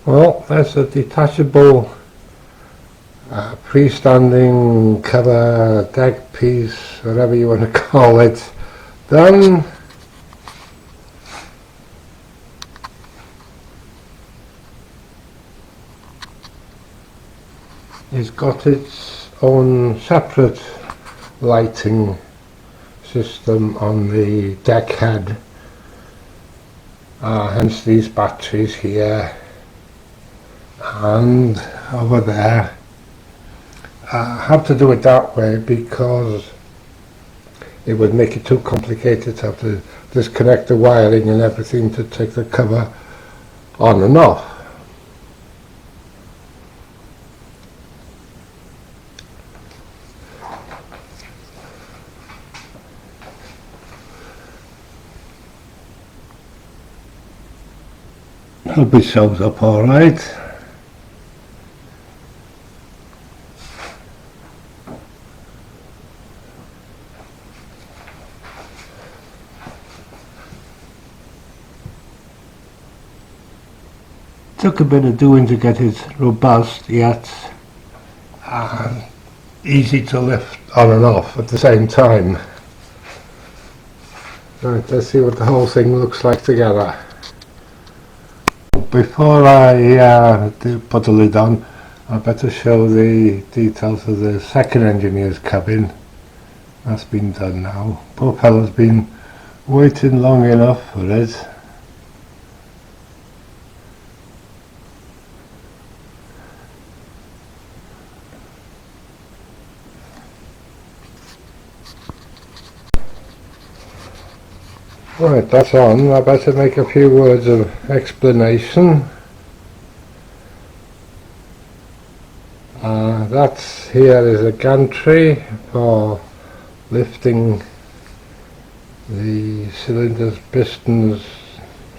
Well, that's a detachable freestanding cover, deck piece, whatever you want to call it, done. It's got its own separate lighting system on the deck head, hence these batteries here and over there. I have to do it that way because it would make it too complicated to have to disconnect the wiring and everything to take the cover on and off. Hope it shows up alright. Took a bit of doing to get it robust yet easy to lift on and off at the same time. Right, let's see what the whole thing looks like together. Before I put the lid on, I better show the details of the second engineer's cabin. That's been done now. Poor fella's been waiting long enough for it. Right, that's on. I better make a few words of explanation. That here is a gantry for lifting the cylinders, pistons,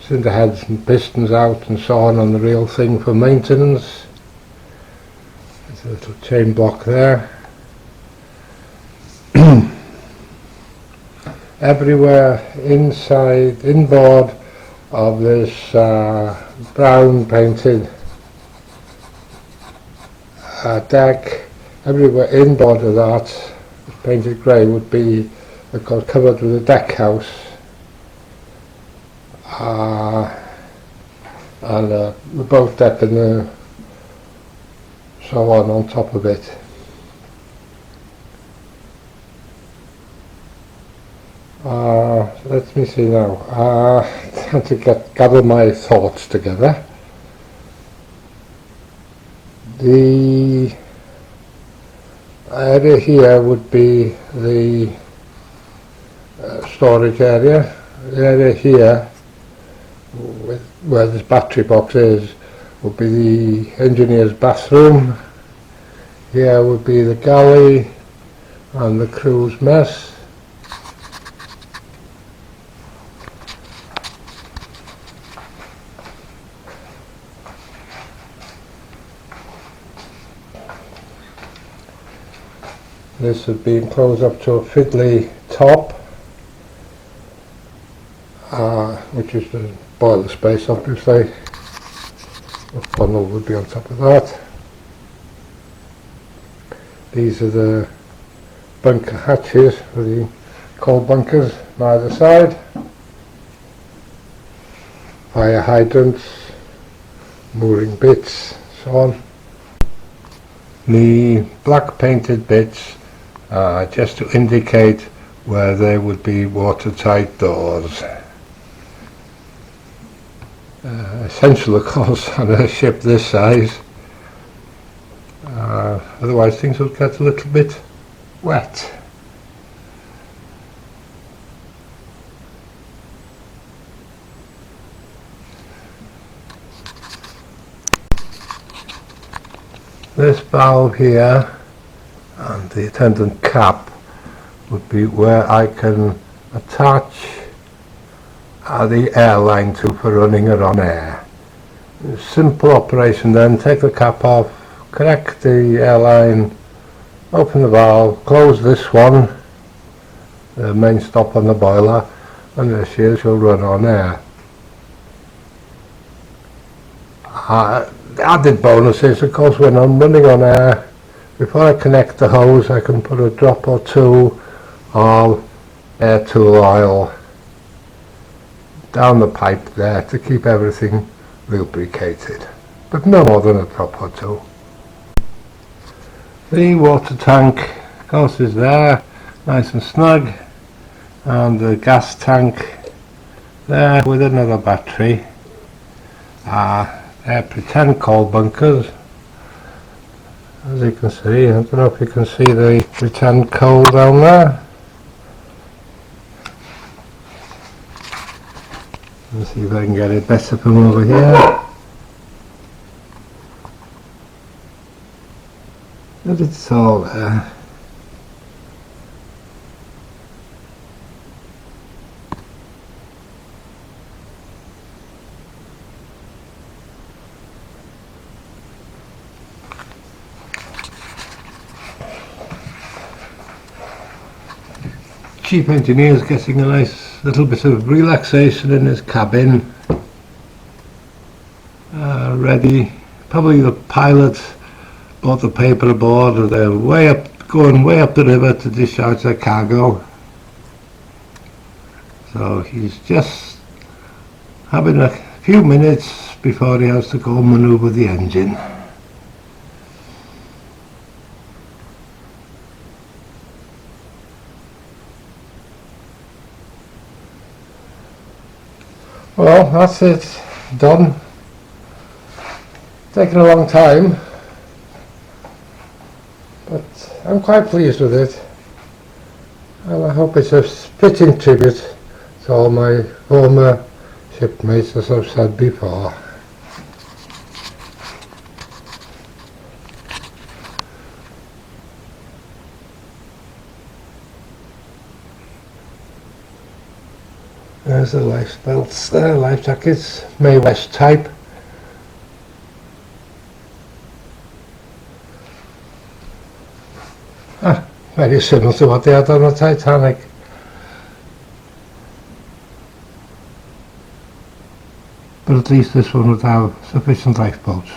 cylinder heads and pistons out and so on the real thing for maintenance. There's a little chain block there. Everywhere inboard of this brown painted deck, everywhere inboard of that painted grey would be, of course, covered with a deck house and the boat deck and the so on top of it. Let me see now. Trying to gather my thoughts together. The area here would be the storage area. The area here, where this battery box is, would be the engineer's bathroom. Here would be the galley and the crew's mess. This would be enclosed up to a fiddly top, which is the boiler space obviously. The funnel would be on top of that. These are the bunker hatches for the coal bunkers on either side. Fire hydrants, mooring bits, so on. The black painted bits just to indicate where there would be watertight doors. Essential, of course, on a ship this size. Otherwise things would get a little bit wet. This valve here and the attendant cap would be where I can attach the airline to for running it on air. Simple operation then, take the cap off, connect the airline, open the valve, close this one, the main stop on the boiler, and this here shall run on air. added bonus is, of course, when I'm running on air, before I connect the hose, I can put a drop or two of air tool oil down the pipe there to keep everything lubricated, but no more than a drop or two. The water tank, of course, is there, nice and snug, and the gas tank there with another battery. They're pretend coal bunkers, as you can see. I don't know if you can see the pretend coal down there. Let's see if I can get it better from over here. But it's all there. Chief engineer's getting a nice little bit of relaxation in his cabin. Ready. Probably the pilot bought the paper aboard, and they're going way up the river to discharge their cargo. So he's just having a few minutes before he has to go manoeuvre the engine. Well, that's it, done. Taken a long time, but I'm quite pleased with it, and I hope it's a fitting tribute to all my former shipmates, as I've said before. There's the life belts there, life jackets, Mae West type. Very similar to what they had on the Titanic. But at least this one would have sufficient lifeboats.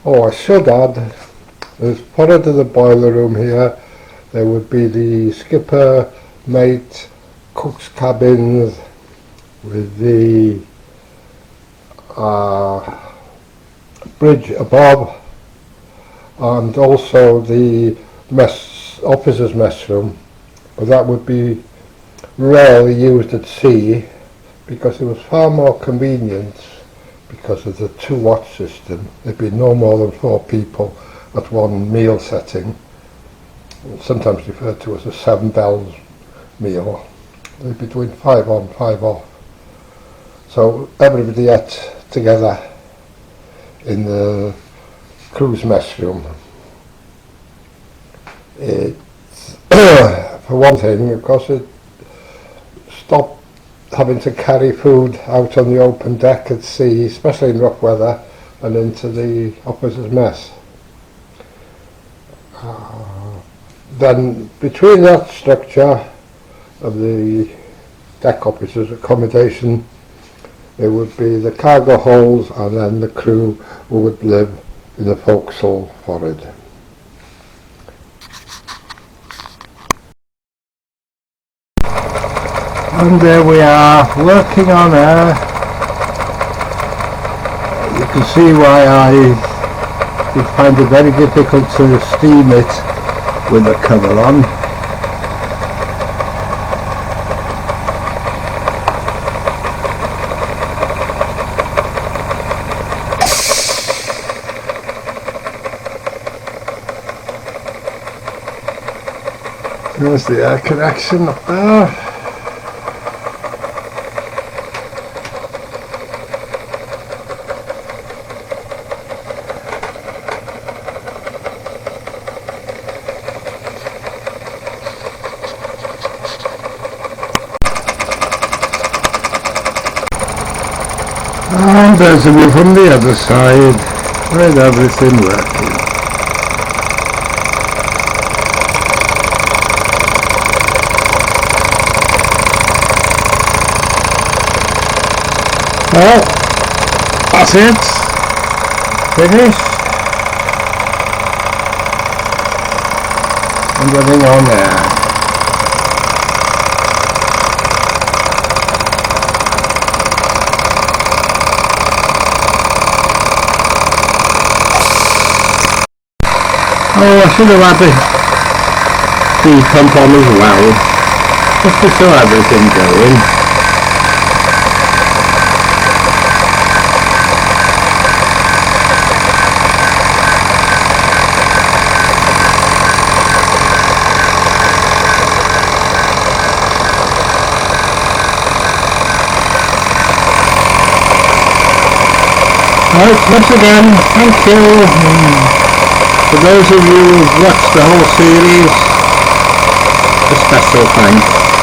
Oh, I should add, as part of the boiler room here, there would be the skipper, mate, cook's cabins with the bridge above, and also the officers' mess room, but that would be rarely used at sea because it was far more convenient. Because of the 2-watch system, there'd be no more than 4 people at one meal setting, sometimes referred to as a 7 bells meal. They'd be doing 5 on, 5 off. So everybody ate together in the crew's mess room. It's for one thing, of course, it stopped having to carry food out on the open deck at sea, especially in rough weather, and into the officers' mess. Then between that structure of the deck officers' accommodation, there would be the cargo holds, and then the crew who would live in the forecastle forward. And there we are, working on air. You can see why I would find it very difficult to steam it with the cover on. There's the air connection up there. And there's a view from the other side with everything working. Well, that's it. Finished. And everything on there. Oh, I should have had the speed pump on as well, just to show everything going. Right, once again, thank you. For those of you who've watched the whole series, a special thanks.